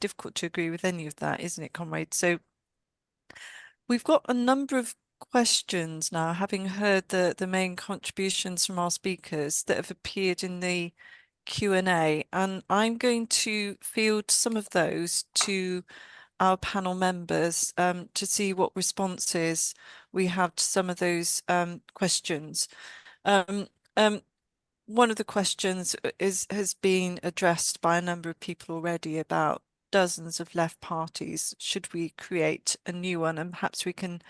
difficult to agree with any of that, isn't it, comrade? So we've got a number of questions now, having heard the main contributions from our speakers that have appeared in the Q&A, and I'm going to field some of those to our panel members to see what responses we have to some of those questions. One of the questions has been addressed by a number of people already about dozens of left parties. Should we create a new one? And perhaps we can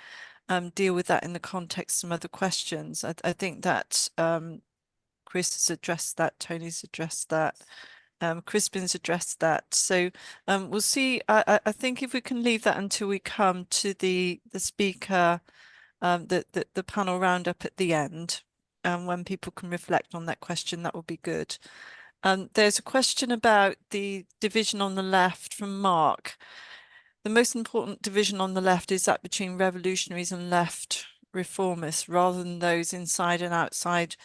deal with that in the context of some other questions. I think that Chris has addressed that, Tony's addressed that, Crispin's addressed that. So we'll see. I think if we can leave that until we come to the speaker, the panel roundup at the end, and when people can reflect on that question, that will be good. There's a question about the division on the left from Mark. The most important division on the left is that between revolutionaries and left reformists, rather than those inside and outside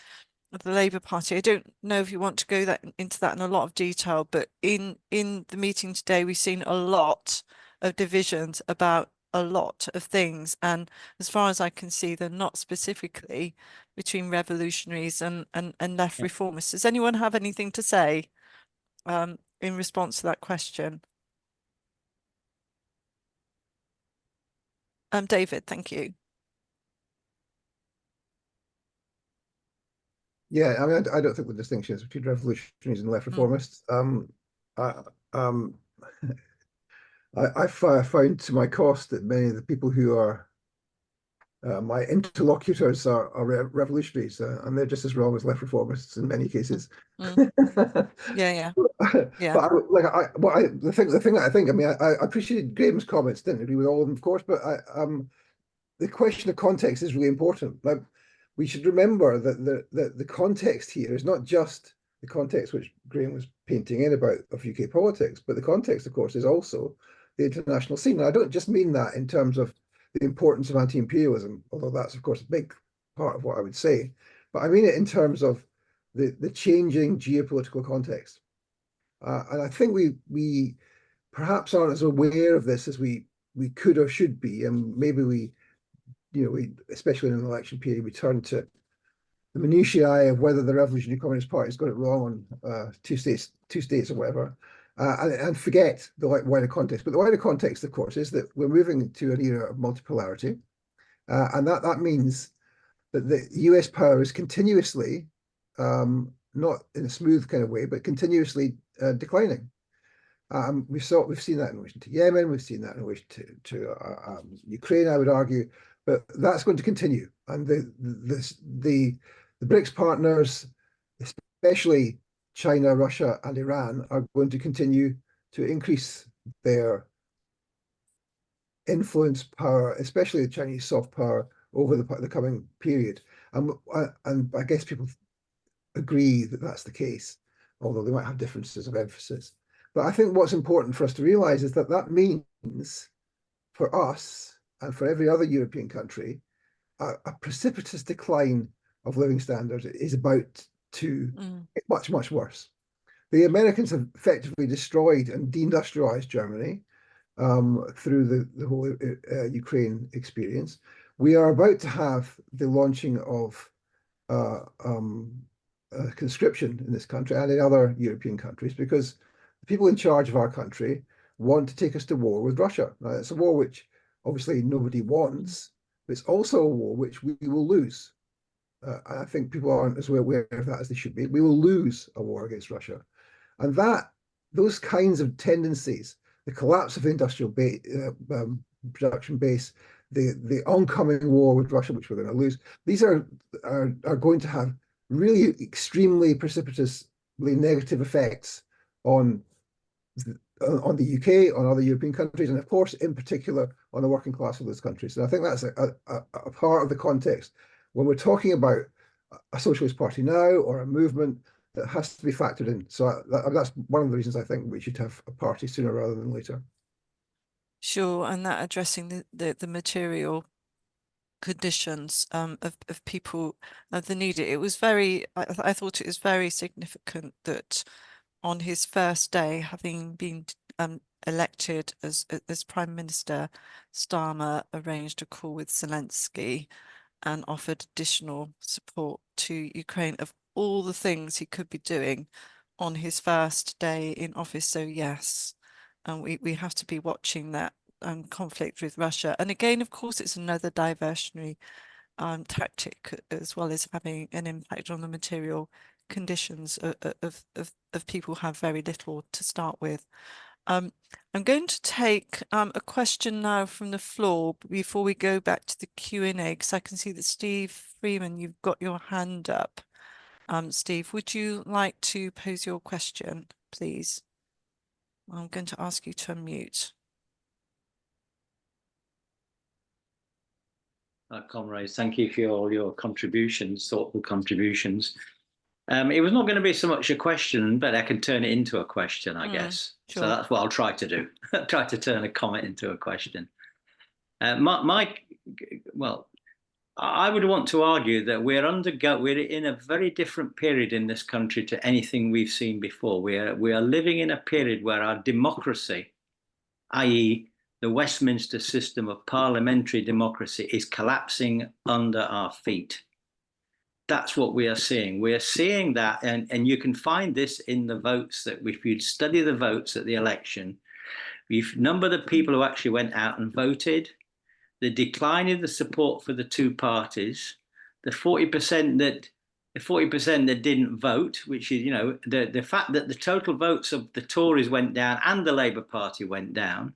of the Labour Party. I don't know if you want to go into that in a lot of detail, but in the meeting today, we've seen a lot of divisions about a lot of things, and as far as I can see, they're not specifically between revolutionaries and left reformists. Does anyone have anything to say in response to that question? David, thank you. Yeah, I mean, I don't think the distinction is between revolutionaries and left reformists. I've found to my cost that many of the people who are my interlocutors are revolutionaries, and they're just as wrong as left reformists in many cases. Yeah. But the thing that I think, I mean, I appreciated Graham's comments, didn't agree with all of them, of course, but the question of context is really important. Like, we should remember that the context here is not just the context which Graham was painting in about of UK politics, but the context, of course, is also the international scene. And I don't just mean that in terms of the importance of anti-imperialism, although that's, of course, a big part of what I would say, but I mean it in terms of the changing geopolitical context. And I think we perhaps aren't as aware of this as we could or should be, and maybe we especially in an election period, we turn to the minutiae of whether the Revolutionary Communist Party has got it wrong on two states or whatever, and forget the wider context. But the wider context, of course, is that we're moving to an era of multipolarity, and that means that the US power is continuously, not in a smooth kind of way, but continuously declining. We've seen that in relation to Yemen, we've seen that in relation to Ukraine, I would argue, but that's going to continue. And the BRICS partners, especially China, Russia, and Iran, are going to continue to increase their influence, power, especially the Chinese soft power, over the coming period. And I guess people agree that that's the case, although they might have differences of emphasis. But I think what's important for us to realize is that means for us and for every other European country, a precipitous decline of living standards is about to get much, much worse. The Americans have effectively destroyed and deindustrialized Germany through the whole Ukraine experience. We are about to have the launching of conscription in this country and in other European countries, because the people in charge of our country want to take us to war with Russia. Now, it's a war which obviously nobody wants, but it's also a war which we will lose. I think people aren't as aware of that as they should be. We will lose a war against Russia. And those kinds of tendencies, the collapse of industrial production base, the oncoming war with Russia, which we're going to lose, these are going to have really extremely precipitously negative effects on the UK, on other European countries, and of course, in particular, on the working class of those countries. And I think that's a part of the context when we're talking about a socialist party now or a movement that has to be factored in. So that's one of the reasons I think we should have a party sooner rather than later. Sure, and that addressing the material conditions of people that need it. It was I thought it was very significant that on his first day, having been elected as Prime Minister, Starmer arranged a call with Zelensky and offered additional support to Ukraine of all the things he could be doing on his first day in office. So yes, and we have to be watching that conflict with Russia. And again, of course, it's another diversionary tactic, as well as having an impact on the material conditions of people who have very little to start with. I'm going to take a question now from the floor before we go back to the Q&A, because I can see that Steve Freeman, you've got your hand up. Steve, would you like to pose your question, please? I'm going to ask you to unmute. Comrades, thank you for all your contributions, thoughtful contributions. It was not going to be so much a question, but I can turn it into a question, I guess. Sure. So that's what I'll try to do. Try to turn a comment into a question. Well, I would want to argue that we're in a very different period in this country to anything we've seen before. We are living in a period where our democracy, i.e., the Westminster system of parliamentary democracy, is collapsing under our feet. That's what we are seeing. We are seeing that, and you can find this in the votes that if you study the votes at the election, we've numbered the people who actually went out and voted, the decline in the support for the two parties, the 40% that didn't vote, which is, you know, the fact that the total votes of the Tories went down and the Labour Party went down.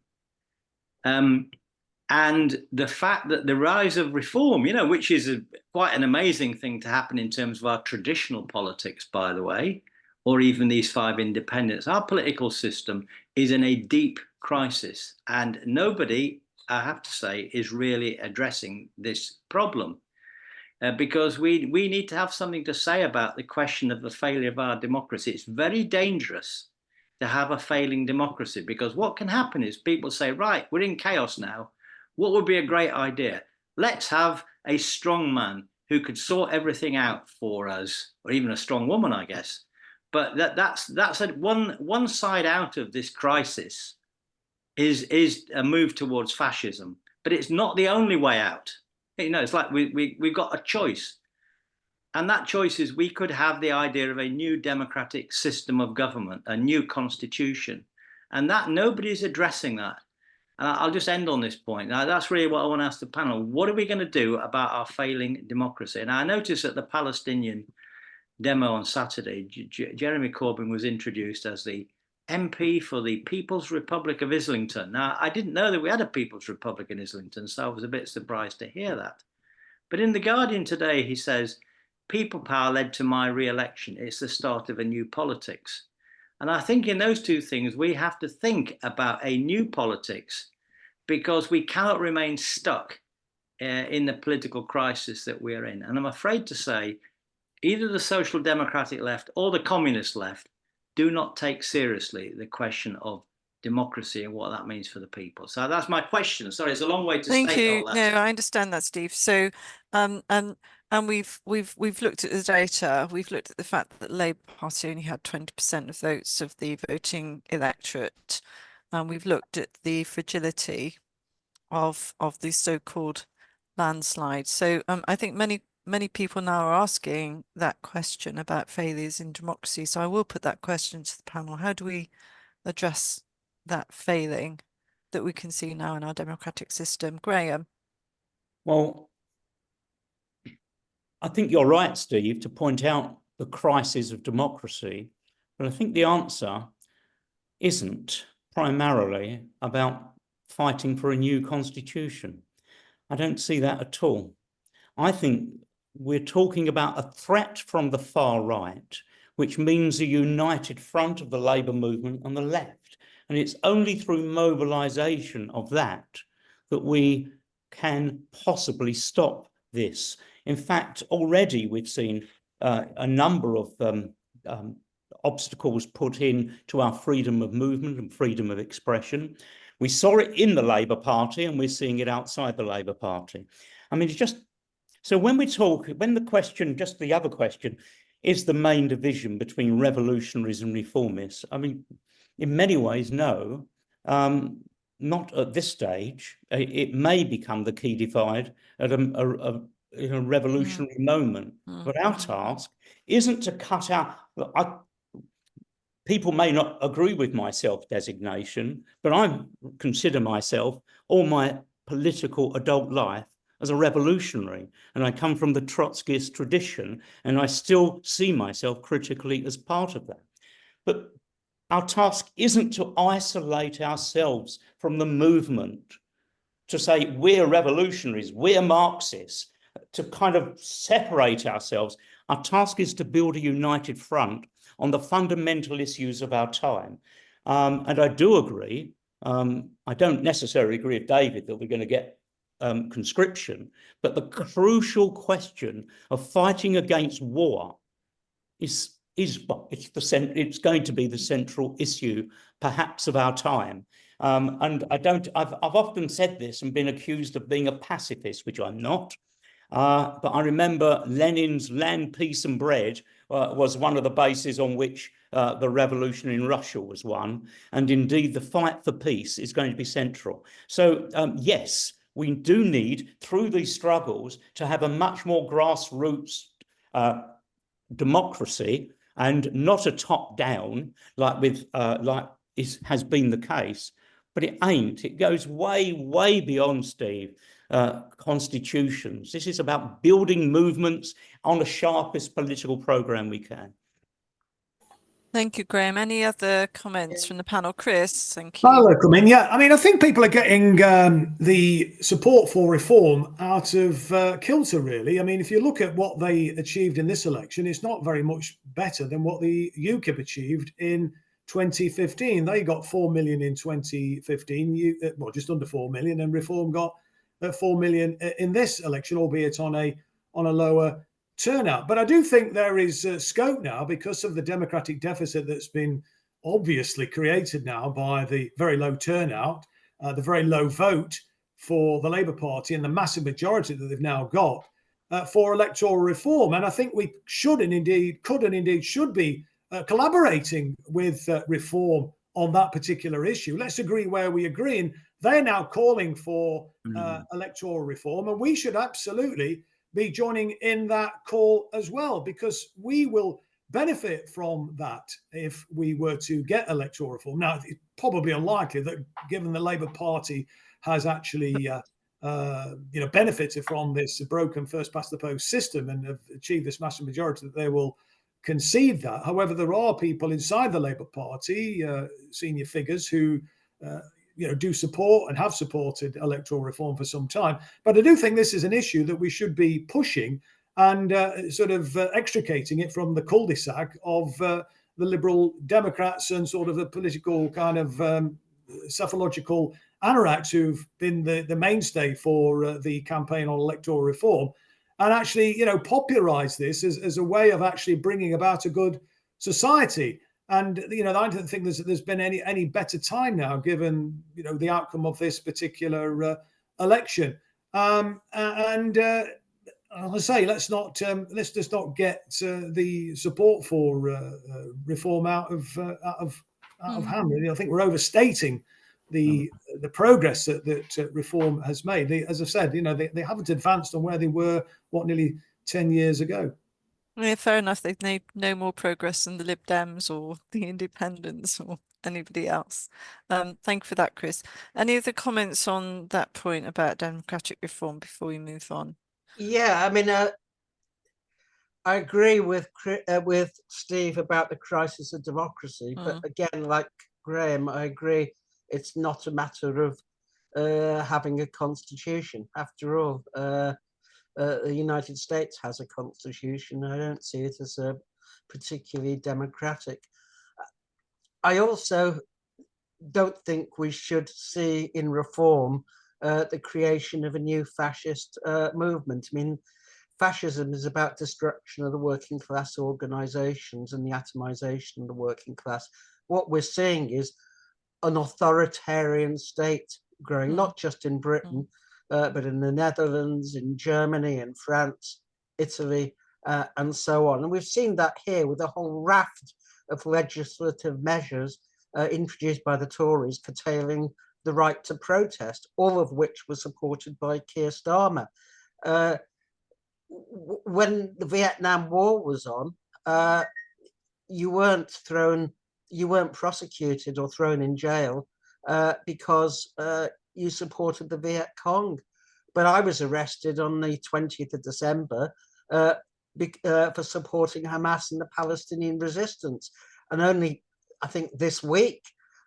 And the fact that the rise of reform, you know, which is quite an amazing thing to happen in terms of our traditional politics, by the way, or even these 5 independents, our political system is in a deep crisis. And nobody, I have to say, is really addressing this problem. Because we need to have something to say about the question of the failure of our democracy. It's very dangerous to have a failing democracy, because what can happen is people say, right, we're in chaos now. What would be a great idea? Let's have a strong man who could sort everything out for us, or even a strong woman, I guess. But that's one side out of this crisis is a move towards fascism. But it's not the only way out. You know, it's like we've got a choice. And that choice is we could have the idea of a new democratic system of government, a new constitution. And that nobody's addressing that. And I'll just end on this point. Now, that's really what I want to ask the panel. What are we going to do about our failing democracy? And I noticed at the Palestinian demo on Saturday, Jeremy Corbyn was introduced as the MP for the People's Republic of Islington. Now, I didn't know that we had a People's Republic in Islington, so I was a bit surprised to hear that. But in The Guardian today, he says, people power led to my re-election. It's the start of a new politics. And I think in those two things, we have to think about a new politics, because we cannot remain stuck in the political crisis that we're in. And I'm afraid to say, either the social democratic left or the communist left do not take seriously the question of democracy and what that means for the people. So that's my question. Sorry, it's a long way to state all that. No, I understand that, Steve. So, and we've looked at the data. We've looked at the fact that the Labour Party only had 20% of votes of the voting electorate, and we've looked at the fragility of the so-called landslide. So, I think many people now are asking that question about failures in democracy. So I will put that question to the panel. How do we address that failing that we can see now in our democratic system? Graham? Well, I think you're right, Steve, to point out the crisis of democracy. But I think the answer isn't primarily about fighting for a new constitution. I don't see that at all. I think we're talking about a threat from the far right, which means a united front of the Labour movement on the left. And it's only through mobilisation of that that we can possibly stop this. In fact, already we've seen a number of obstacles put in to our freedom of movement and freedom of expression. We saw it in the Labour Party, and we're seeing it outside the Labour Party. I mean, it's just, so when we talk, when the question, just the other question, is the main division between revolutionaries and reformists? I mean, in many ways, no. not at this stage. It may become the key divide at a revolutionary moment. But our task isn't to cut out. People may not agree with my self-designation, but I consider myself all my political adult life as a revolutionary, and I come from the Trotskyist tradition, and I still see myself critically as part of that. But our task isn't to isolate ourselves from the movement, to say we're revolutionaries, we're Marxists, to kind of separate ourselves. Our task is to build a united front on the fundamental issues of our time. And I do agree, I don't necessarily agree with David that we're going to get conscription, but the crucial question of fighting against war it's going to be the central issue, perhaps, of our time. And I've often said this and been accused of being a pacifist, which I'm not. But I remember Lenin's Land, Peace and Bread was one of the bases on which the revolution in Russia was won. And indeed, the fight for peace is going to be central. So yes, we do need, through these struggles, to have a much more grassroots democracy, and not a top-down has been the case. But it ain't. It goes way, way beyond, Steve, constitutions. This is about building movements on the sharpest political program we can. Thank you, Graham. Any other comments from the panel? Chris, thank you. I'll come in. Yeah, I mean, I think people are getting the support for reform out of kilter, really. I mean, if you look at what they achieved in this election, it's not very much better than what the UKIP achieved in 2015. They got 4 million in 2015, well, just under 4 million, and Reform got 4 million in this election, albeit on a lower turnout. But I do think there is scope now, because of the democratic deficit that's been obviously created now by the very low turnout, the very low vote for the Labour Party, and the massive majority that they've now got for electoral reform. And I think we should and indeed should be collaborating with Reform on that particular issue. Let's agree where we agree. And they're now calling for electoral reform, and we should absolutely be joining in that call as well, because we will benefit from that if we were to get electoral reform. Now, it's probably unlikely that, given the Labour Party has actually benefited from this broken first past the post system and have achieved this massive majority, that they will concede that. However, there are people inside the Labour Party, senior figures, who do support and have supported electoral reform for some time. But I do think this is an issue that we should be pushing and sort of extricating it from the cul-de-sac of the Liberal Democrats and sort of the political kind of psephological anoraks who've been the mainstay for the campaign on electoral reform, and actually, popularize this as a way of actually bringing about a good society. And I don't think there's been any better time now, given the outcome of this particular election. And I'll say, let's just not get the support for reform out of hand. I think we're overstating the progress that reform has made. As I said, they haven't advanced on where they were nearly 10 years ago. Yeah, fair enough. They've made no more progress than the Lib Dems or the Independents or anybody else. Thank you for that, Chris. Any other comments on that point about democratic reform before we move on? Yeah, I mean, I agree with Steve about the crisis of democracy, but again, like Graham, I agree it's not a matter of having a constitution. After all, the United States has a constitution. I don't see it as a particularly democratic. I also don't think we should see in reform the creation of a new fascist movement. I mean, fascism is about destruction of the working class organizations and the atomization of the working class. What we're seeing is an authoritarian state growing, not just in Britain, but in the Netherlands, in Germany, in France, Italy, and so on. And we've seen that here with a whole raft of legislative measures introduced by the Tories curtailing the right to protest, all of which was supported by Keir Starmer. When the Vietnam War was on, you weren't prosecuted or thrown in jail because you supported the Viet Cong. But I was arrested on the 20th of December for supporting Hamas and the Palestinian resistance. And only, I think this week,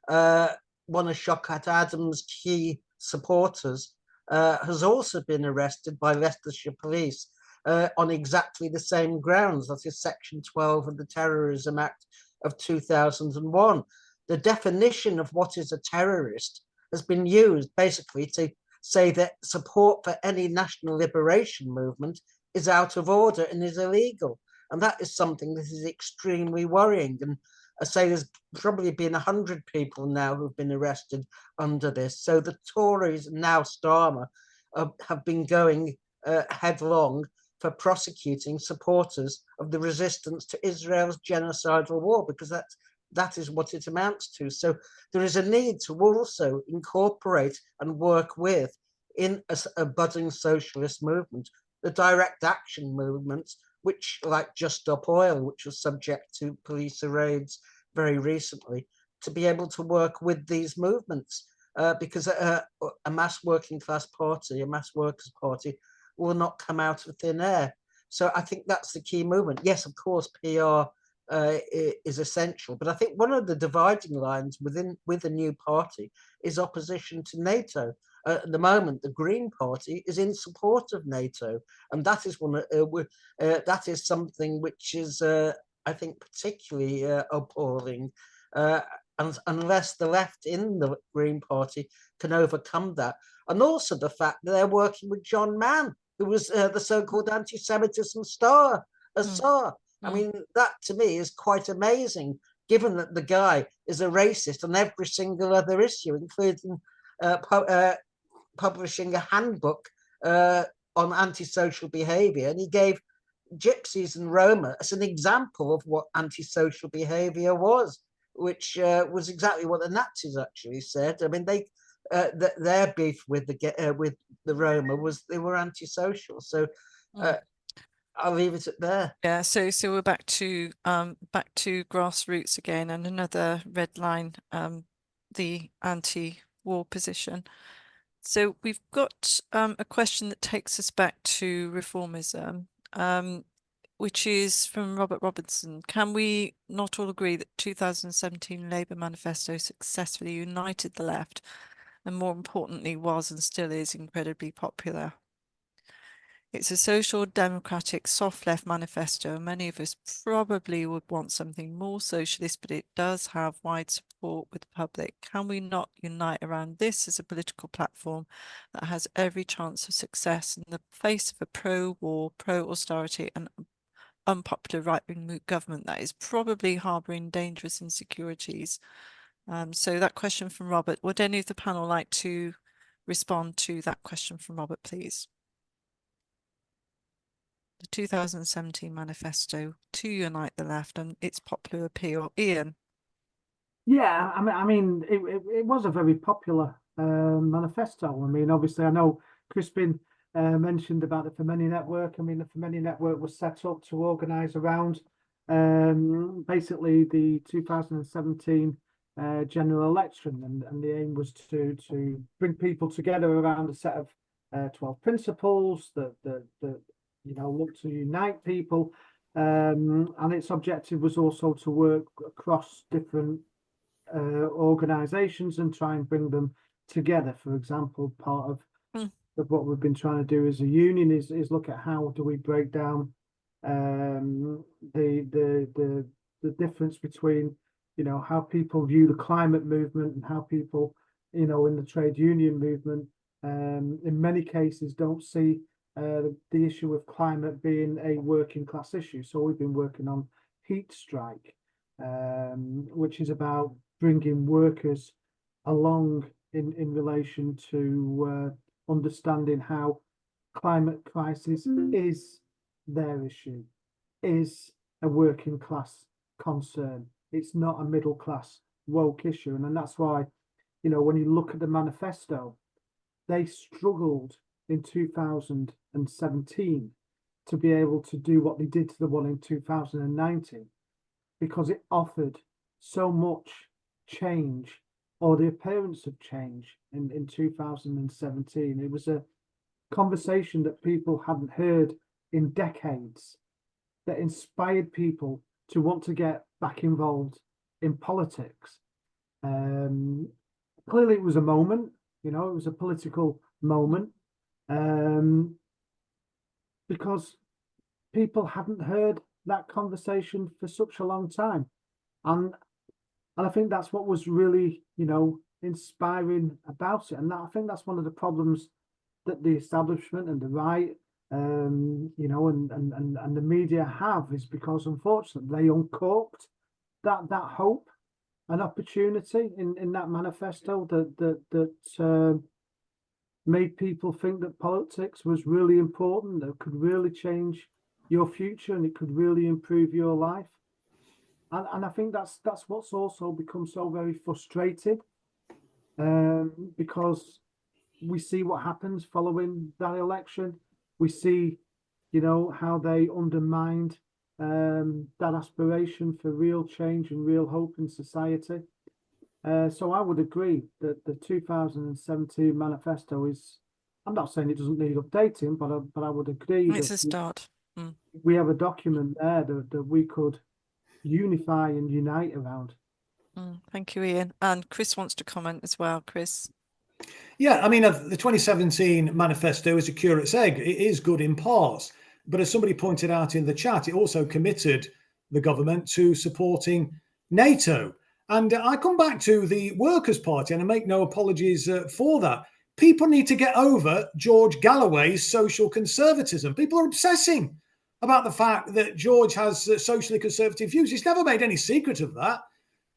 one of Shaukat Adams' key supporters has also been arrested by Leicestershire police on exactly the same grounds. That is Section 12 of the Terrorism Act of 2001. The definition of what is a terrorist has been used basically to say that support for any national liberation movement is out of order and is illegal. And that is something that is extremely worrying. And I say there's probably been 100 people now who've been arrested under this. So the Tories, now Starmer, have been going headlong for prosecuting supporters of the resistance to Israel's genocidal war, because that is what it amounts to. So there is a need to also incorporate and work with, in a budding socialist movement, the direct action movements, which, like Just Stop Oil, which was subject to police raids very recently, to be able to work with these movements, because a mass working class party, a mass workers party, will not come out of thin air. So I think that's the key movement. Yes, of course, PR is essential, but I think one of the dividing lines with the new party is opposition to NATO. At the moment, the Green Party is in support of NATO, and that is that is something which is, I think, particularly appalling. And unless the left in the Green Party can overcome that, and also the fact that they're working with John Mann, who was the so-called anti-Semitism star. I mean, that to me is quite amazing, given that the guy is a racist on every single other issue, including publishing a handbook on antisocial behaviour. And he gave Gypsies and Roma as an example of what antisocial behaviour was, which was exactly what the Nazis actually said. I mean, their beef with the Roma was they were antisocial. So I'll leave it at there. Yeah, so we're back to grassroots again, and another red line, the anti-war position. So we've got a question that takes us back to reformism, which is from Robert Robinson. Can we not all agree that 2017 Labour Manifesto successfully united the left, and more importantly was and still is incredibly popular? It's a social democratic soft left manifesto. Many of us probably would want something more socialist, but it does have wide support with the public. Can we not unite around this as a political platform that has every chance of success in the face of a pro-war, pro-austerity and unpopular right-wing government that is probably harbouring dangerous insecurities? So that question from Robert, would any of the panel like to respond to that question from Robert, please? The 2017 manifesto to unite the left and its popular appeal. Ian. Yeah, I mean, it was a very popular manifesto. I mean, obviously, I know Crispin mentioned about the Femeni Network. I mean, the Femeni Network was set up to organise around basically the 2017 general election, and the aim was to bring people together around a set of 12 principles that look to unite people, and its objective was also to work across different organizations and try and bring them together. For example, part of what we've been trying to do as a union is look at how do we break down the difference between how people view the climate movement and how people in the trade union movement in many cases don't see the issue of climate being a working class issue. So we've been working on heat strike, which is about bringing workers along in relation to understanding how climate crisis is their issue, is a working class concern. It's not a middle class woke issue. And then that's why, you know, when you look at the manifesto, they struggled in 2017 to be able to do what they did to the one in 2019, because it offered so much change, or the appearance of change in 2017. It was a conversation that people hadn't heard in decades, that inspired people to want to get back involved in politics. Clearly it was a moment, you know, it was a political moment, because people hadn't heard that conversation for such a long time. And I think that's what was really, you know, inspiring about it. And that, I think that's one of the problems that the establishment and the right, you know, and the media have, is because unfortunately they uncorked that hope and opportunity in that manifesto that made people think that politics was really important, that could really change your future and it could really improve your life. And I think that's what's also become so very frustrated, because we see what happens following that election. We see, you know, how they undermined that aspiration for real change and real hope in society. So I would agree that the 2017 manifesto is, I'm not saying it doesn't need updating, but I would agree It's that a start. we have a document there that we could unify and unite around. Thank you, Ian. And Chris wants to comment as well. Chris. Yeah, I mean, the 2017 manifesto is a curate's egg. It is good in parts, but as somebody pointed out in the chat, it also committed the government to supporting NATO. And I come back to the Workers' Party, and I make no apologies for that. People need to get over George Galloway's social conservatism. People are obsessing about the fact that George has socially conservative views. He's never made any secret of that.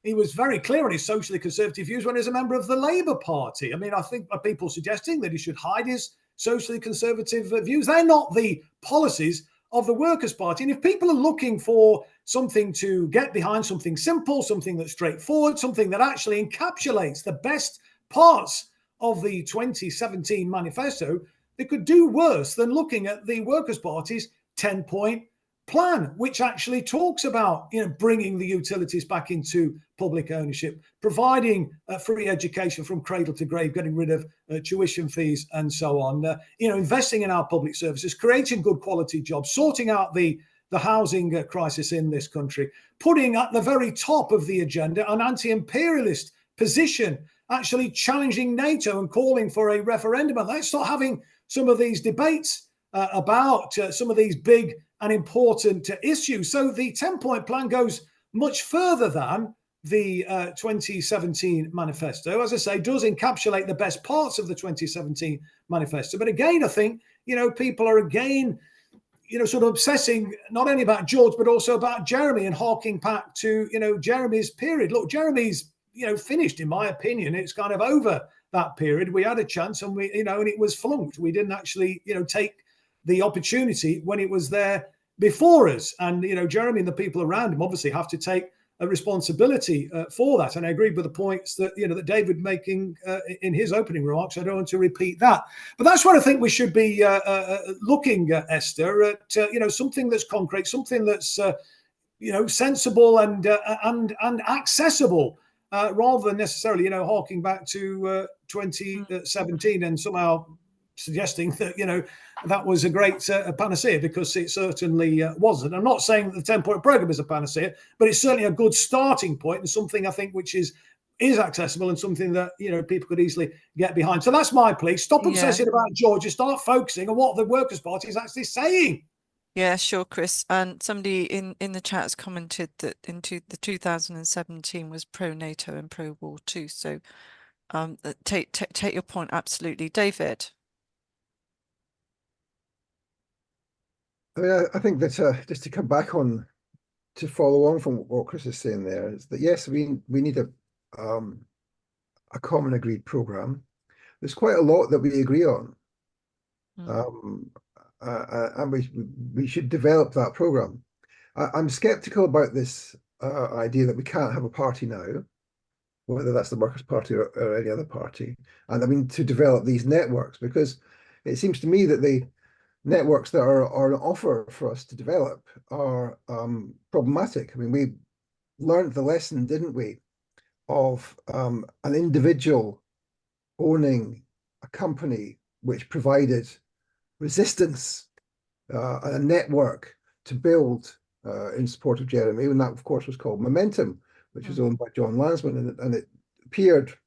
He was very clear on his socially conservative views when he was a member of the Labour Party. I mean, I think people suggesting that he should hide his socially conservative views, they're not the policies of the Workers' Party. And if people are looking for something to get behind, something simple, something that's straightforward, something that actually encapsulates the best parts of the 2017 manifesto, they could do worse than looking at the Workers' Party's 10-point plan, which actually talks about, you know, bringing the utilities back into public ownership, providing free education from cradle to grave, getting rid of tuition fees and so on, you know, investing in our public services, creating good quality jobs, sorting out the housing crisis in this country, putting at the very top of the agenda an anti-imperialist position, actually challenging NATO and calling for a referendum. And let's start having some of these debates about some of these big and important issues. So the 10-point plan goes much further than the 2017 manifesto. As I say, does encapsulate the best parts of the 2017 manifesto. But again, I think, you know, people are again, you know, sort of obsessing not only about George, but also about Jeremy and harking back to, you know, Jeremy's period. Look, Jeremy's, you know, finished, in my opinion. It's kind of over that period. We had a chance and we, you know, and it was flunked. We didn't actually, you know, take the opportunity when it was there before us. And, you know, Jeremy and the people around him obviously have to take a responsibility for that. And I agree with the points that, you know, that David making in his opening remarks. I don't want to repeat that. But that's what I think we should be looking at, Esther, at, you know, something that's concrete, something that's, you know, sensible and accessible, rather than necessarily, you know, harking back to 2017 and somehow suggesting that, you know, that was a great panacea, because it certainly wasn't. I'm not saying that the 10-point program is a panacea, but it's certainly a good starting point and something I think which is accessible and something that, you know, people could easily get behind. So that's my plea. Stop obsessing about George and start focusing on what the Workers' Party is actually saying. Yeah, sure, Chris. And somebody in the chat has commented that the 2017 was pro-NATO and pro-war too. So take your point, absolutely. David. I mean, I think that just to come back on, to follow on from what Chris is saying there, is that yes, we need a common agreed program. There's quite a lot that we agree on, and we should develop that program. I'm skeptical about this idea that we can't have a party now, whether that's the Workers' Party or any other party. And I mean, to develop these networks, because it seems to me that the networks that are on offer for us to develop are problematic. I mean, we learned the lesson, didn't we, of an individual owning a company which provided resistance and a network to build in support of Jeremy, and that, of course, was called Momentum, which was owned by John Lansman, and it appeared, of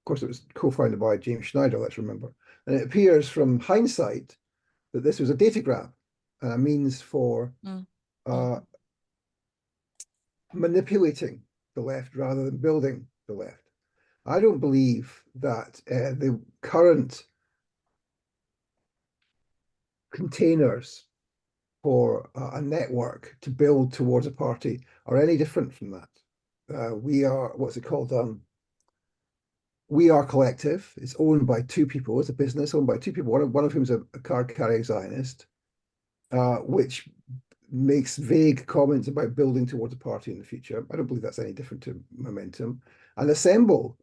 course, it was co-founded by James Schneider, let's remember, and it appears from hindsight that this was a data grab and a means for manipulating the left rather than building the left. I don't believe that the current containers for a network to build towards a party are any different from that. We are, what's it called? We Are Collective. It's owned by two people. It's a business owned by two people, one of whom is a card-carrying Zionist, which makes vague comments about building towards a party in the future. I don't believe that's any different to Momentum. And Assemble,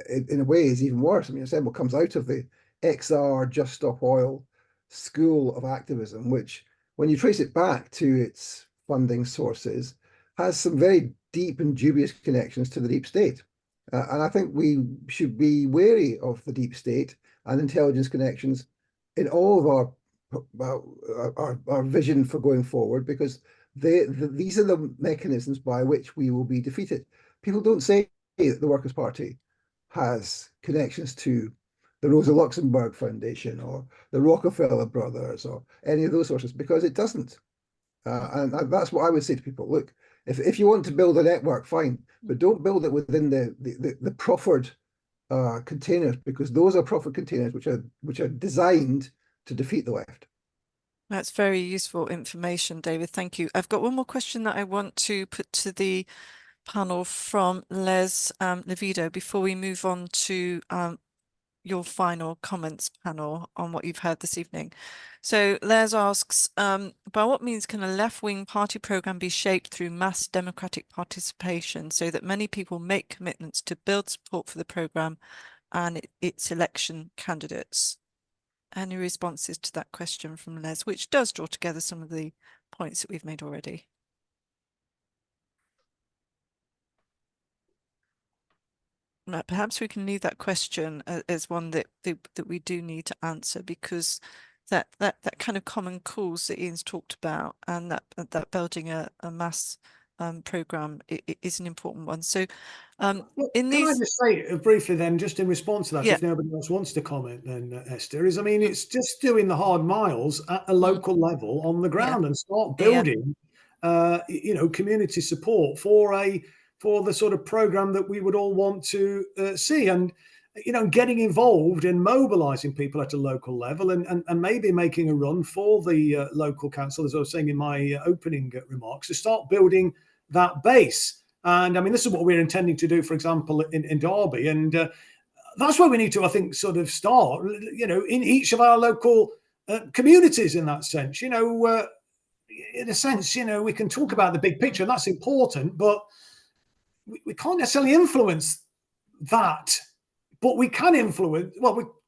in a way, is even worse. I mean, Assemble comes out of the XR, Just Stop Oil school of activism, which, when you trace it back to its funding sources, has some very deep and dubious connections to the deep state. And I think we should be wary of the deep state and intelligence connections in all of our vision for going forward, because these are the mechanisms by which we will be defeated. People don't say that the Workers' Party has connections to the Rosa Luxemburg Foundation or the Rockefeller Brothers or any of those sources, because it doesn't. And that's what I would say to people. Look, if you want to build a network, fine, but don't build it within the proffered containers, because those are proffered containers which are designed to defeat the left. That's very useful information, David. Thank you. I've got one more question that I want to put to the panel from Les Levido before we move on to your final comments, panel, on what you've heard this evening. So Les asks, by what means can a left-wing party programme be shaped through mass democratic participation so that many people make commitments to build support for the programme and its election candidates? Any responses to that question from Les, which does draw together some of the points that we've made already? Perhaps we can leave that question as one that we do need to answer, because that kind of common cause that Ian's talked about, and that building a mass programme is an important one. So Can I just say briefly then, just in response to that, if nobody else wants to comment, then Esther, I mean, it's just doing the hard miles at a local level on the ground and start building, community support for the sort of program that we would all want to see, and getting involved in mobilizing people at a local level, and maybe making a run for the local council, as I was saying in my opening remarks, to start building that base. And I mean, this is what we're intending to do, for example, in Derby. And that's where we need to, I think, sort of start, in each of our local communities in that sense. In a sense, we can talk about the big picture, and that's important, but we can't necessarily influence that. But we can influence,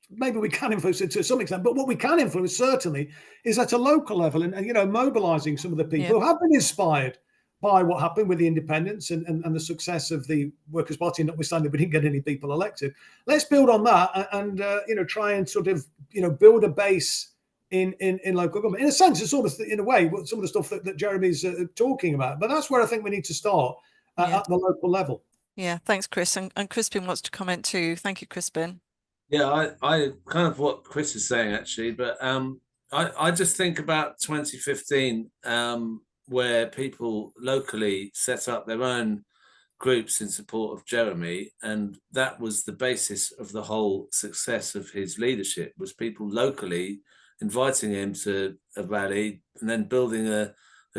maybe we can influence it to some extent, but what we can influence certainly is at a local level, and mobilizing some of the people who have been inspired by what happened with the independence and the success of the Workers' Party, notwithstanding we didn't get any people elected. Let's build on that and try and sort of build a base in local government. In a sense, it's sort of, in a way, some of the stuff that Jeremy's talking about. But that's where I think we need to start at the local level. Yeah, thanks, Chris. And Crispin wants to comment too. Thank you, Crispin. Yeah, I kind of what Chris is saying, actually, but I just think about 2015, where people locally set up their own groups in support of Jeremy, and that was the basis of the whole success of his leadership, was people locally inviting him to a rally and then building a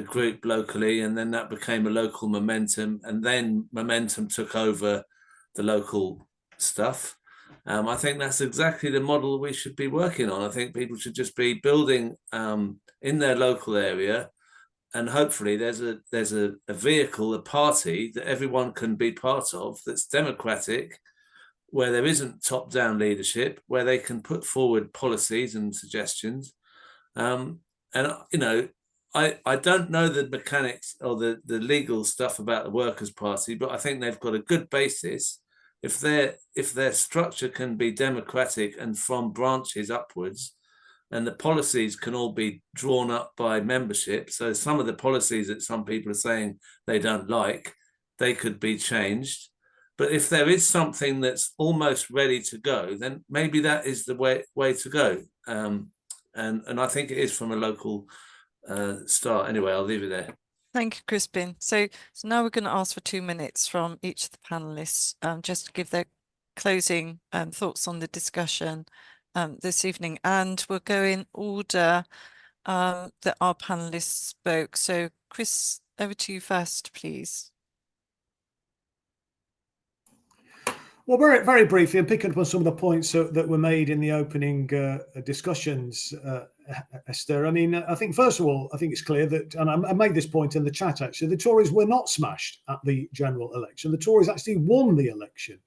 group locally, and then that became a local momentum, and then momentum took over the local stuff. I think that's exactly the model we should be working on. I think people should just be building in their local area, and hopefully there's a vehicle, a party that everyone can be part of, that's democratic, where there isn't top-down leadership, where they can put forward policies and suggestions. And you know, I don't know the mechanics or the legal stuff about the Workers' Party, but I think they've got a good basis. If their structure can be democratic and from branches upwards, and the policies can all be drawn up by membership. So some of the policies that some people are saying they don't like, they could be changed. But if there is something that's almost ready to go, then maybe that is the way to go. And I think it is from a local start. Anyway, I'll leave it there. Thank you, Crispin. So now we're going to ask for 2 minutes from each of the panelists, just to give their closing thoughts on the discussion this evening. And we'll go in order that our panelists spoke. So Chris, over to you first, please. Well, very, very briefly, and picking up on some of the points that were made in the opening discussions, Esther. I mean, I think, first of all, I think it's clear that, and I made this point in the chat, actually, the Tories were not smashed at the general election. The Tories actually won the election.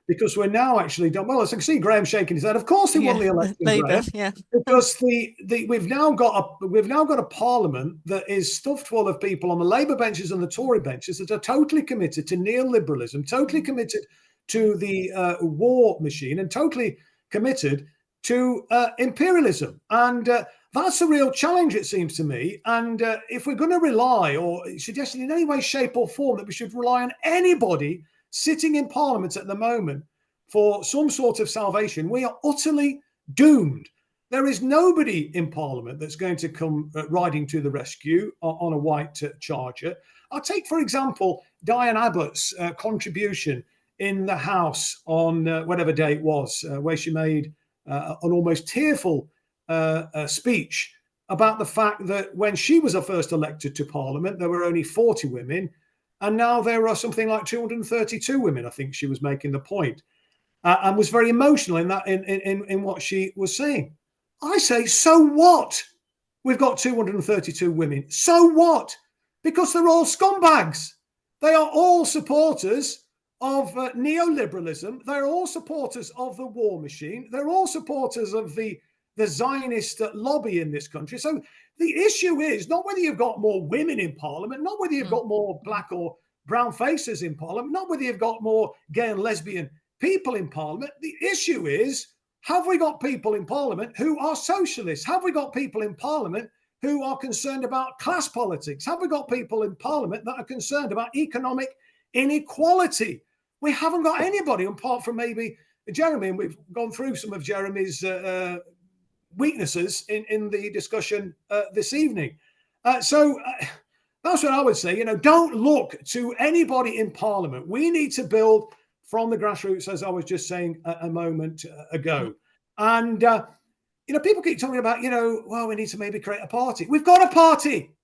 Because we're now actually done. Well, as I can see Graham shaking his head. Of course, he won the election, Labour, Graham, yeah. Because we've now got a parliament that is stuffed full of people on the Labour benches and the Tory benches that are totally committed to neoliberalism, totally committed to the war machine, and totally committed to imperialism. And that's a real challenge, it seems to me. And if we're going to rely, or suggesting in any way, shape or form that we should rely on anybody sitting in Parliament at the moment for some sort of salvation, we are utterly doomed. There is nobody in Parliament that's going to come riding to the rescue on a white charger. I'll take, for example, Diane Abbott's contribution in the House on whatever day it was, where she made an almost tearful speech about the fact that when she was first elected to Parliament, there were only 40 women, and now there are something like 232 women. I think she was making the point, and was very emotional in that in what she was saying. I say, so what? We've got 232 women. So what? Because they're all scumbags. They are all supporters of neoliberalism. They're all supporters of the war machine. They're all supporters of the Zionist lobby in this country. So the issue is not whether you've got more women in Parliament, not whether you've got more black or brown faces in Parliament, not whether you've got more gay and lesbian people in Parliament. The issue is, have we got people in Parliament who are socialists? Have we got people in Parliament who are concerned about class politics? Have we got people in Parliament that are concerned about economic inequality? We haven't got anybody apart from maybe Jeremy, and we've gone through some of Jeremy's weaknesses in the discussion this evening. So that's what I would say. You know, don't look to anybody in Parliament. We need to build from the grassroots, as I was just saying a moment ago. And, you know, people keep talking about, you know, well, we need to maybe create a party. We've got a party.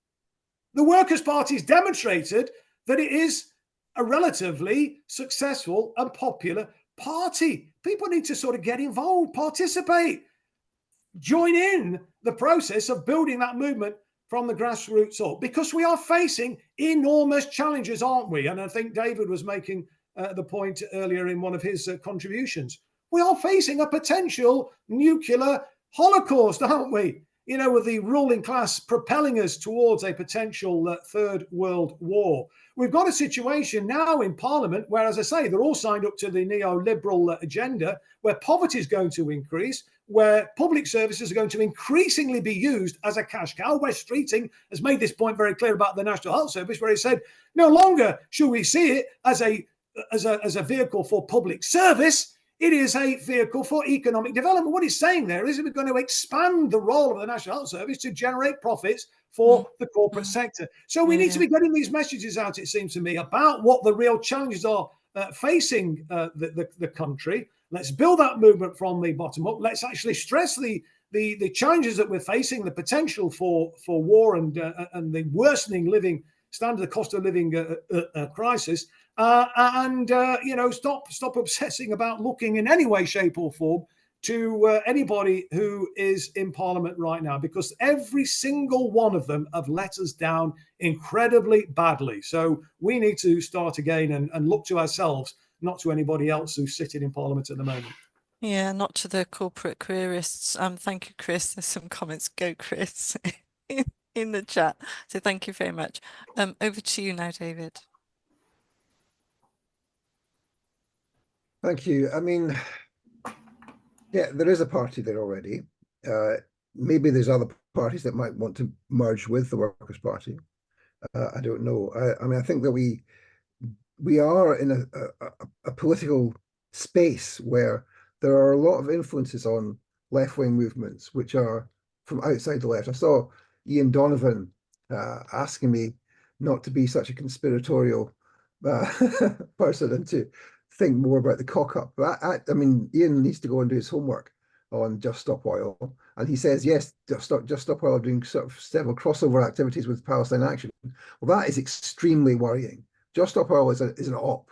The Workers' Party has demonstrated that it is a relatively successful and popular party. People need to sort of get involved, participate, join in the process of building that movement from the grassroots up, because we are facing enormous challenges, aren't we? And I think David was making the point earlier in one of his contributions. We are facing a potential nuclear holocaust, aren't we? You know, with the ruling class propelling us towards a potential third world war. We've got a situation now in Parliament where, as I say, they're all signed up to the neoliberal agenda, where poverty is going to increase, where public services are going to increasingly be used as a cash cow. Wes Streeting has made this point very clear about the National Health Service, where he said, no longer should we see it as a vehicle for public service. It is a vehicle for economic development. What he's saying there is that we're going to expand the role of the National Health Service to generate profits for the corporate sector. So we need to be getting these messages out, it seems to me, about what the real challenges are facing the country. Let's build that movement from the bottom up. Let's actually stress the challenges that we're facing, the potential for war and the worsening living standard, the cost of living crisis. You know, stop obsessing about looking in any way, shape or form to anybody who is in Parliament right now, because every single one of them have let us down incredibly badly. So we need to start again and look to ourselves, not to anybody else who's sitting in Parliament at the moment. Yeah, not to the corporate careerists. Thank you, Chris. There's some comments. Go, Chris, in the chat. So thank you very much. Over to you now, David. Thank you. I mean, yeah, there is a party there already. Maybe there's other parties that might want to merge with the Workers' Party. I don't know. I mean, I think that we are in a political space where there are a lot of influences on left-wing movements, which are from outside the left. I saw Ian Donovan asking me not to be such a conspiratorial person and to think more about the cock-up. I mean, Ian needs to go and do his homework on Just Stop Oil. And he says, yes, Just Stop Oil are doing sort of several crossover activities with Palestine Action. Well, that is extremely worrying. Just Stop Oil is an op.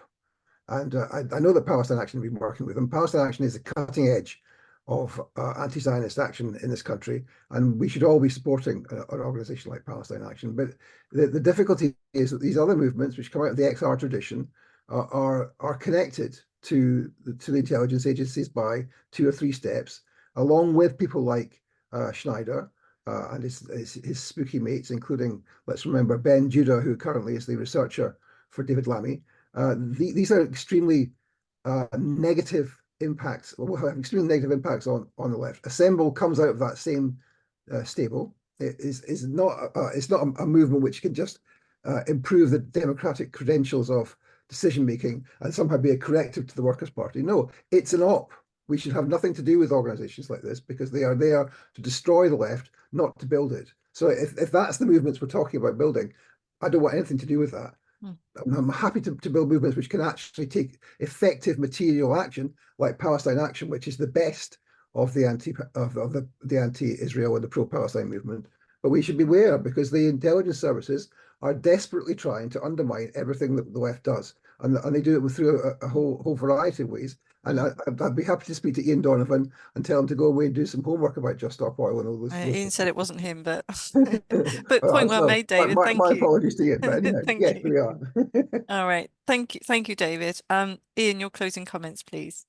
And I know that Palestine Action have been working with them. Palestine Action is the cutting edge of anti-Zionist action in this country, and we should all be supporting an organization like Palestine Action. But the difficulty is that these other movements, which come out of the XR tradition, are connected to the intelligence agencies by 2 or 3 steps, along with people like Schneider and his spooky mates, including, let's remember, Ben Judah, who currently is the researcher for David Lammy. These are extremely negative impacts, or will have extremely negative impacts on the left. Assemble comes out of that same stable. It's not a movement which can just improve the democratic credentials of decision making and somehow be a corrective to the Workers' Party. No, it's an op. We should have nothing to do with organizations like this because they are there to destroy the left, not to build it. So if that's the movements we're talking about building, I don't want anything to do with that. I'm happy to build movements which can actually take effective material action, like Palestine Action, which is the best of the anti-Israel and the pro-Palestine movement. But we should beware because the intelligence services are desperately trying to undermine everything that the left does, and they do it through a whole variety of ways. And I'd be happy to speak to Ian Donovan and tell him to go away and do some homework about Just Stop Oil and all this. Ian said it wasn't him, but point well made, David. My Thank you. apologies to Ian, but anyhow, yes, we are. All right, thank you, David. Ian, your closing comments, please.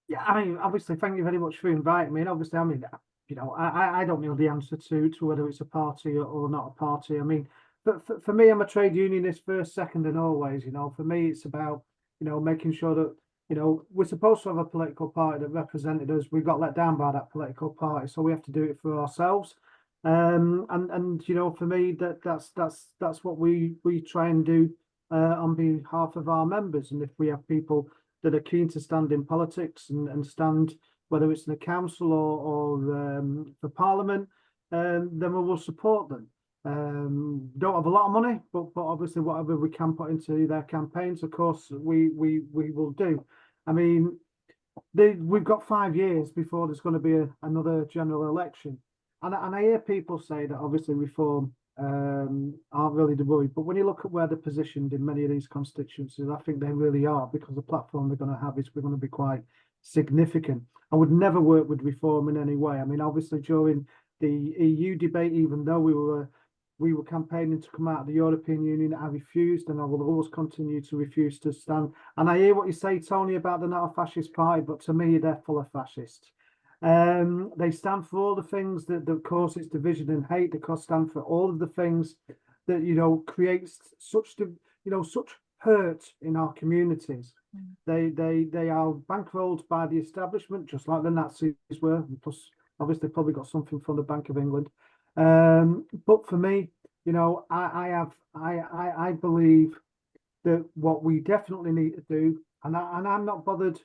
Yeah, I mean, obviously, thank you very much for inviting me. And obviously, I mean, you know, I don't know the answer to whether it's a party or not a party. I mean, but for me, I'm a trade unionist first, second, and always. You know, for me, it's about, you know, making sure that, you know, we're supposed to have a political party that represented us. We got let down by that political party, so we have to do it for ourselves. And you know, for me, that's what we try and do on behalf of our members. And if we have people that are keen to stand in politics and stand, whether it's in the council or for Parliament, then we will support them. Don't have a lot of money, but obviously whatever we can put into their campaigns, of course, we will do. I mean, we've got 5 years before there's going to be another general election, and I hear people say that obviously reform aren't really the worry, but when you look at where they're positioned in many of these constituencies, I think they really are, because the platform they're going to have is going to be quite significant. I would never work with reform in any way. I mean, obviously during the EU debate, even though we were campaigning to come out of the European Union, I refused, and I will always continue to refuse to stand. And I hear what you say, Tony, about they're not a fascist party, but to me, they're full of fascists. They stand for all the things that causes division and hate. They stand for all of the things that, you know, creates such hurt in our communities. They are bankrolled by the establishment, just like the Nazis were. Plus, obviously, probably got something from the Bank of England. But for me, you know, I believe that what we definitely need to do, and I'm not bothered,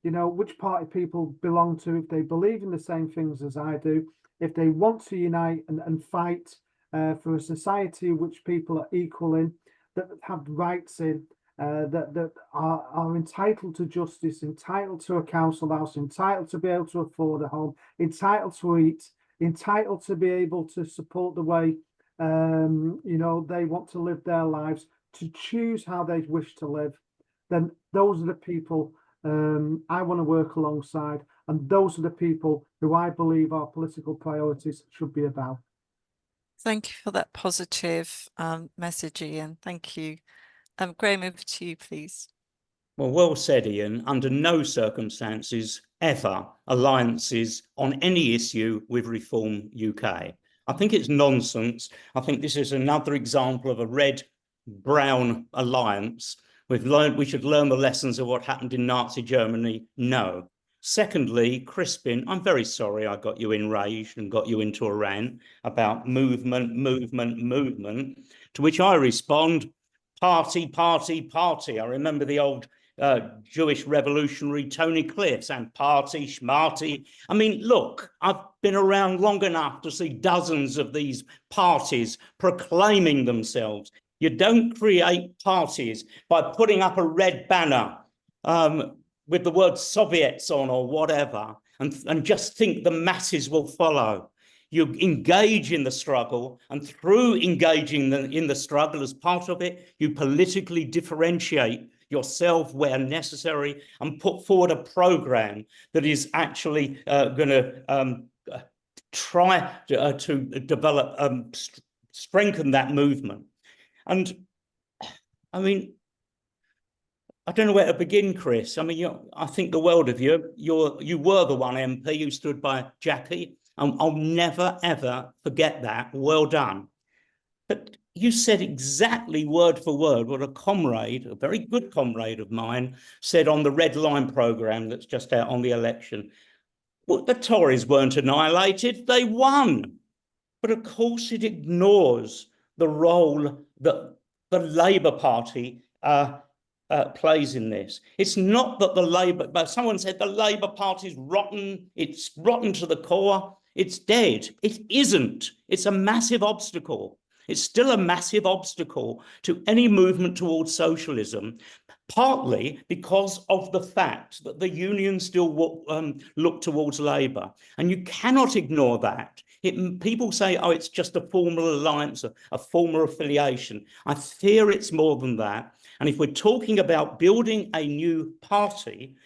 you know, which party people belong to, if they believe in the same things as I do, if they want to unite and fight for a society which people are equal in, that have rights in, that are entitled to justice, entitled to a council house, entitled to be able to afford a home, entitled to eat, entitled to be able to support the way you know, they want to live their lives, to choose how they wish to live, then those are the people I want to work alongside. And those are the people who I believe our political priorities should be about. Thank you for that positive message, Ian. Thank you. Graham, over to you, please. Well said, Ian. Under no circumstances ever alliances on any issue with Reform UK. I think it's nonsense. I think this is another example of a red-brown alliance. We should learn the lessons of what happened in Nazi Germany. No. Secondly, Crispin, I'm very sorry I got you enraged and got you into a rant about movement, to which I respond, party, party, party. I remember the old Jewish revolutionary Tony Cliffs and party, schmarty. I mean, look, I've been around long enough to see dozens of these parties proclaiming themselves. You don't create parties by putting up a red banner with the word Soviets on or whatever, and just think the masses will follow. You engage in the struggle, and through engaging in the struggle as part of it, you politically differentiate yourself where necessary and put forward a program that is actually going to try to develop, strengthen that movement. And I mean, I don't know where to begin, Chris. I mean, I think the world of you. You were the one MP who stood by Jackie. I'll never, ever forget that. Well done. But you said exactly word for word what a comrade, a very good comrade of mine, said on the Red Line programme that's just out on the election. Well, the Tories weren't annihilated, they won. But of course it ignores the role that the Labour Party plays in this. It's not that the Labour, but someone said the Labour Party's rotten, it's rotten to the core, it's dead. It isn't. It's a massive obstacle. It's still a massive obstacle to any movement towards socialism, partly because of the fact that the unions still look towards Labour. And you cannot ignore that. People say, oh, it's just a formal alliance, a formal affiliation. I fear it's more than that. And if we're talking about building a new party,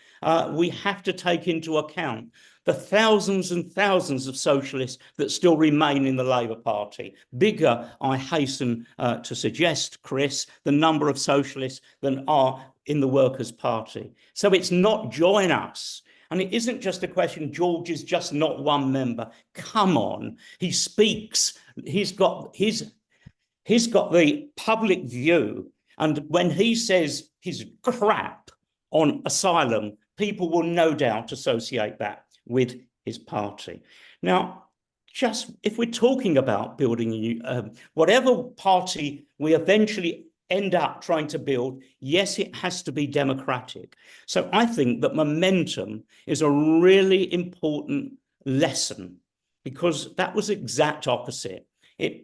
we have to take into account the thousands and thousands of socialists that still remain in the Labour Party. Bigger, I hasten to suggest, Chris, the number of socialists than are in the Workers' Party. So it's not join us. And it isn't just a question, George is just not one member. Come on, he speaks. He's got the public view. And when he says his crap on asylum, people will no doubt associate that with his party. Now, just if we're talking about building a new, whatever party we eventually end up trying to build, yes, it has to be democratic. So I think that momentum is a really important lesson, because that was the exact opposite.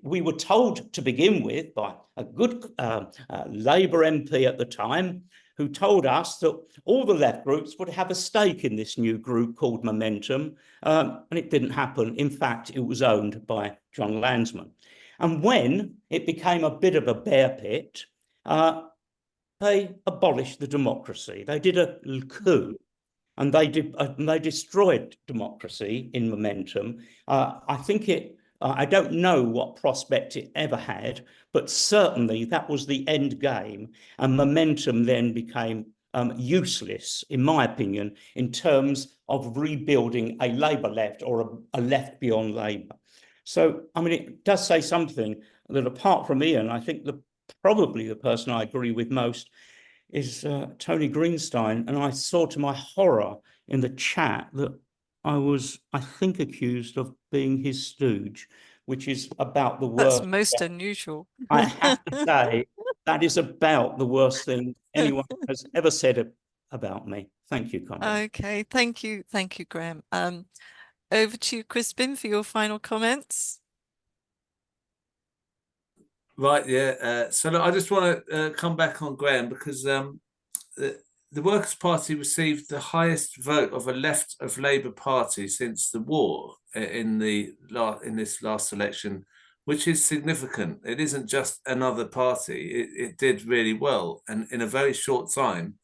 We were told to begin with by a good Labour MP at the time, who told us that all the left groups would have a stake in this new group called Momentum, and it didn't happen. In fact, it was owned by John Landsman. And when it became a bit of a bear pit, they abolished the democracy. They did a coup, and they destroyed democracy in Momentum. I think I don't know what prospect it ever had, but certainly that was the end game, and Momentum then became useless, in my opinion, in terms of rebuilding a Labour left or a left beyond Labour. So, I mean, it does say something that apart from Ian, I think probably the person I agree with most is Tony Greenstein. And I saw to my horror in the chat that I was, I think, accused of being his stooge, which is about the worst. That's most unusual. I have to say, that is about the worst thing anyone has ever said about me. Thank you, Conrad. Okay, thank you, Graham. Over to you, Crispin, for your final comments. Right, yeah. So look, I just want to come back on Graham, because the Workers' Party received the highest vote of a left of Labour Party since the war in this last election, which is significant. It isn't just another party. It did really well, and in a very short time,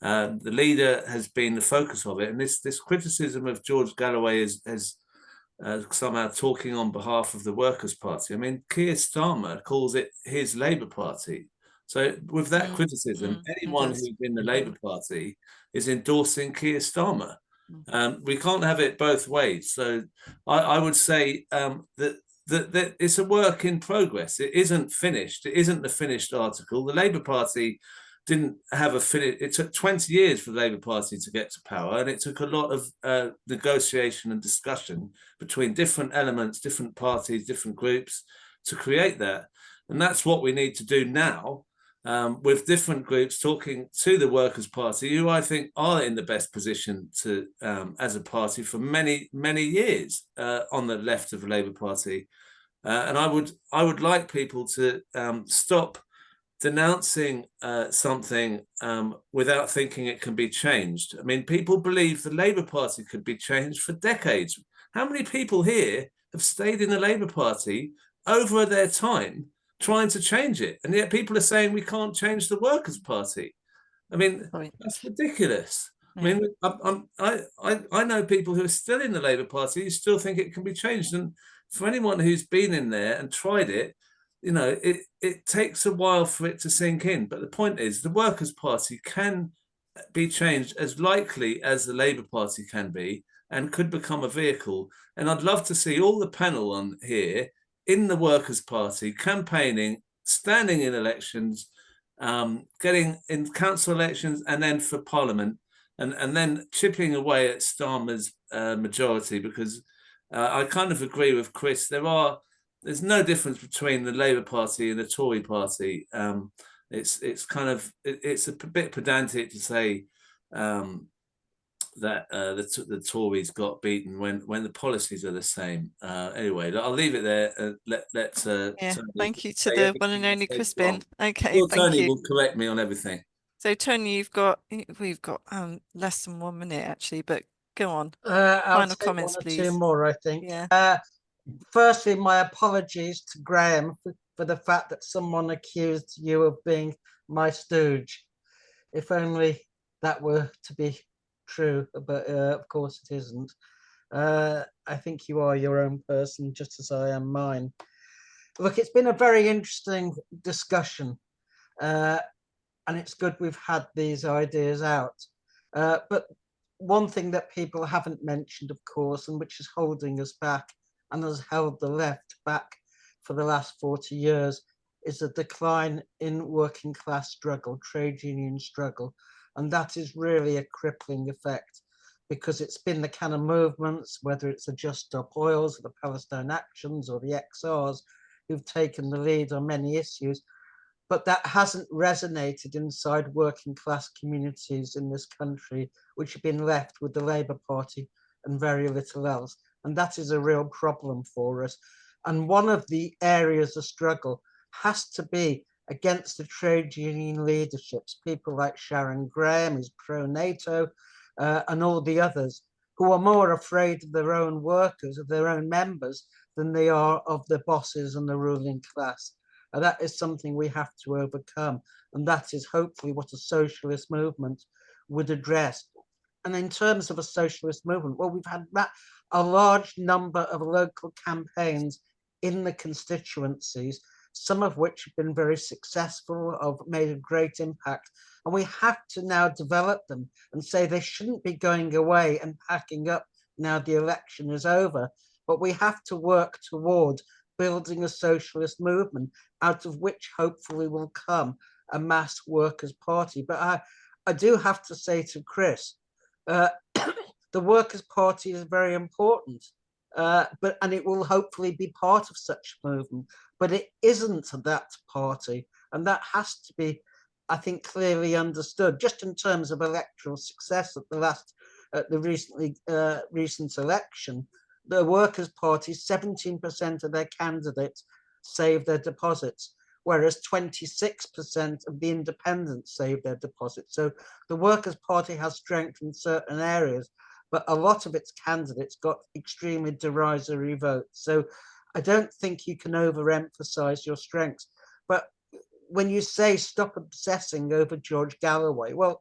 The leader has been the focus of it, and this criticism of George Galloway as somehow talking on behalf of the Workers' Party. I mean, Keir Starmer calls it his Labour Party. So with that criticism, anyone who's in the Labour Party is endorsing Keir Starmer. We can't have it both ways. So I would say that it's a work in progress. It isn't finished. It isn't the finished article. The Labour Party didn't have a finish. It took 20 years for the Labour Party to get to power, and it took a lot of negotiation and discussion between different elements, different parties, different groups to create that. And that's what we need to do now, with different groups talking to the Workers' Party, who I think are in the best position to, as a party for many, many years on the left of the Labour Party. And I would like people to stop denouncing something without thinking it can be changed. I mean, people believe the Labour Party could be changed for decades. How many people here have stayed in the Labour Party over their time trying to change it? And yet people are saying we can't change the Workers' Party. I mean, that's ridiculous. I mean, I know people who are still in the Labour Party who still think it can be changed. And for anyone who's been in there and tried it, you know, it takes a while for it to sink in. But the point is, the Workers' Party can be changed as likely as the Labour Party can be, and could become a vehicle. And I'd love to see all the panel on here in the Workers' Party campaigning, standing in elections, getting in council elections, and then for Parliament, and then chipping away at Starmer's majority. Because I kind of agree with Chris. There's no difference between the Labour Party and the Tory Party. It's kind of it's a bit pedantic to say that the Tories got beaten when the policies are the same. Anyway, I'll leave it there. Let's thank you to the one and only Crispin. Okay, well, thank Tony you. will correct me on everything. So Tony, we've got less than 1 minute actually, but go on. I'll Final take comments, one or please. two more, I think. Yeah. Firstly, my apologies to Graham for the fact that someone accused you of being my stooge. If only that were to be true, but of course it isn't. I think you are your own person, just as I am mine. Look, it's been a very interesting discussion, and it's good we've had these ideas out. But one thing that people haven't mentioned, of course, and which is holding us back and has held the left back for the last 40 years, is the decline in working class struggle, trade union struggle. And that is really a crippling effect, because it's been the kind of movements, whether it's the Just Stop Oils, or the Palestine Actions, or the XRs, who've taken the lead on many issues. But that hasn't resonated inside working class communities in this country, which have been left with the Labour Party and very little else. And that is a real problem for us. And one of the areas of struggle has to be against the trade union leaderships, people like Sharon Graham, who's pro-NATO, and all the others, who are more afraid of their own workers, of their own members, than they are of the bosses and the ruling class. And that is something we have to overcome. And that is hopefully what a socialist movement would address. And in terms of a socialist movement, well, we've had a large number of local campaigns in the constituencies, some of which have been very successful, have made a great impact. And we have to now develop them and say they shouldn't be going away and packing up now the election is over. But we have to work toward building a socialist movement, out of which hopefully will come a mass workers' party. But I do have to say to Chris, the Workers' Party is very important, and it will hopefully be part of such a movement, but it isn't that party, and that has to be, I think, clearly understood. Just in terms of electoral success at the recent election, the Workers' Party, 17% of their candidates saved their deposits, whereas 26% of the independents saved their deposits. So the Workers' Party has strength in certain areas, but a lot of its candidates got extremely derisory votes. So I don't think you can overemphasize your strengths. But when you say stop obsessing over George Galloway, well,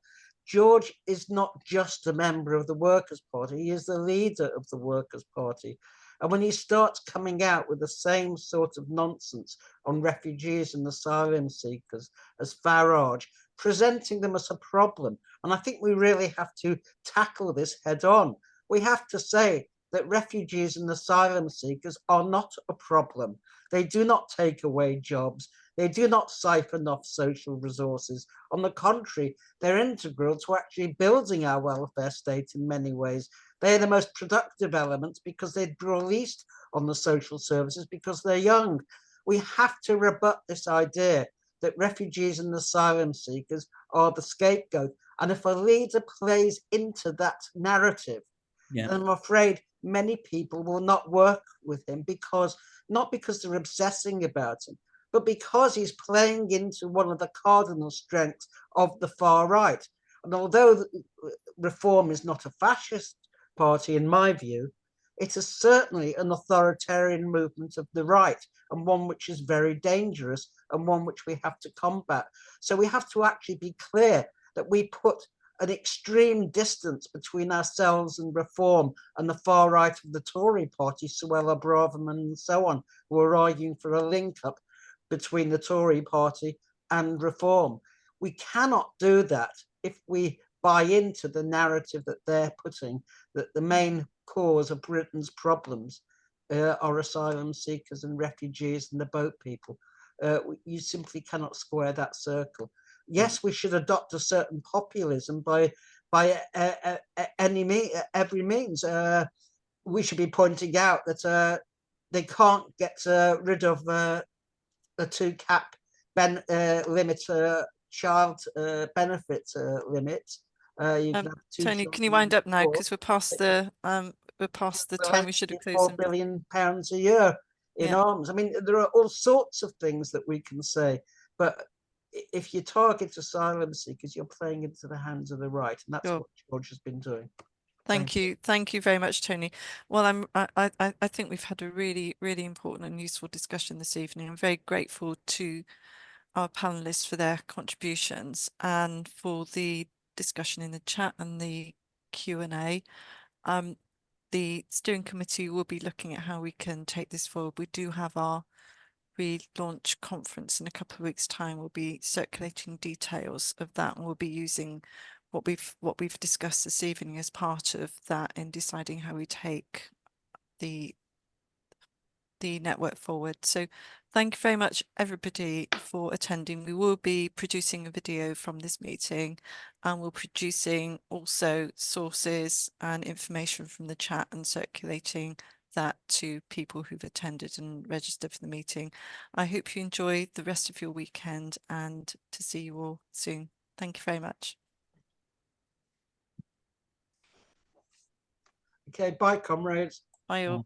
George is not just a member of the Workers' Party, he is the leader of the Workers' Party. And when he starts coming out with the same sort of nonsense on refugees and asylum seekers as Farage, presenting them as a problem, and I think we really have to tackle this head on. We have to say that refugees and asylum seekers are not a problem. They do not take away jobs. They do not siphon off social resources. On the contrary, they're integral to actually building our welfare state in many ways. They're the most productive elements because they draw least on the social services because they're young. We have to rebut this idea that refugees and asylum seekers are the scapegoat. And if a leader plays into that narrative, then I'm afraid many people will not work with him because, not because they're obsessing about him, but because he's playing into one of the cardinal strengths of the far right. And although Reform is not a fascist party, in my view, it is certainly an authoritarian movement of the right, and one which is very dangerous and one which we have to combat. So we have to actually be clear that we put an extreme distance between ourselves and Reform and the far right of the Tory party, Suella Braverman and so on, who are arguing for a link up between the Tory party and Reform. We cannot do that if we buy into the narrative that they're putting, that the main cause of Britain's problems are asylum seekers and refugees and the boat people. You simply cannot square that circle. Yes, we should adopt a certain populism by every means. We should be pointing out that they can't get rid of the 2-cap limit, child benefit limit. Tony, can you wind up now, because we're past the time we should have closed. £4 billion a year in arms. I mean, there are all sorts of things that we can say, but if you target asylum seekers, you're playing into the hands of the right, and that's what George has been doing. Thank you very much, Tony. Well, I think we've had a really important and useful discussion this evening. I'm very grateful to our panelists for their contributions and for the discussion in the chat and the Q&A. The steering committee will be looking at how we can take this forward. We do have our relaunch conference in a couple of weeks' time. We'll be circulating details of that, and we'll be using what we've discussed this evening as part of that in deciding how we take the network forward. So thank you very much, everybody, for attending. We will be producing a video from this meeting, and we're producing also sources and information from the chat and circulating that to people who've attended and registered for the meeting. I hope you enjoy the rest of your weekend, and to see you all soon. Thank you very much. Okay, bye, comrades. Bye all.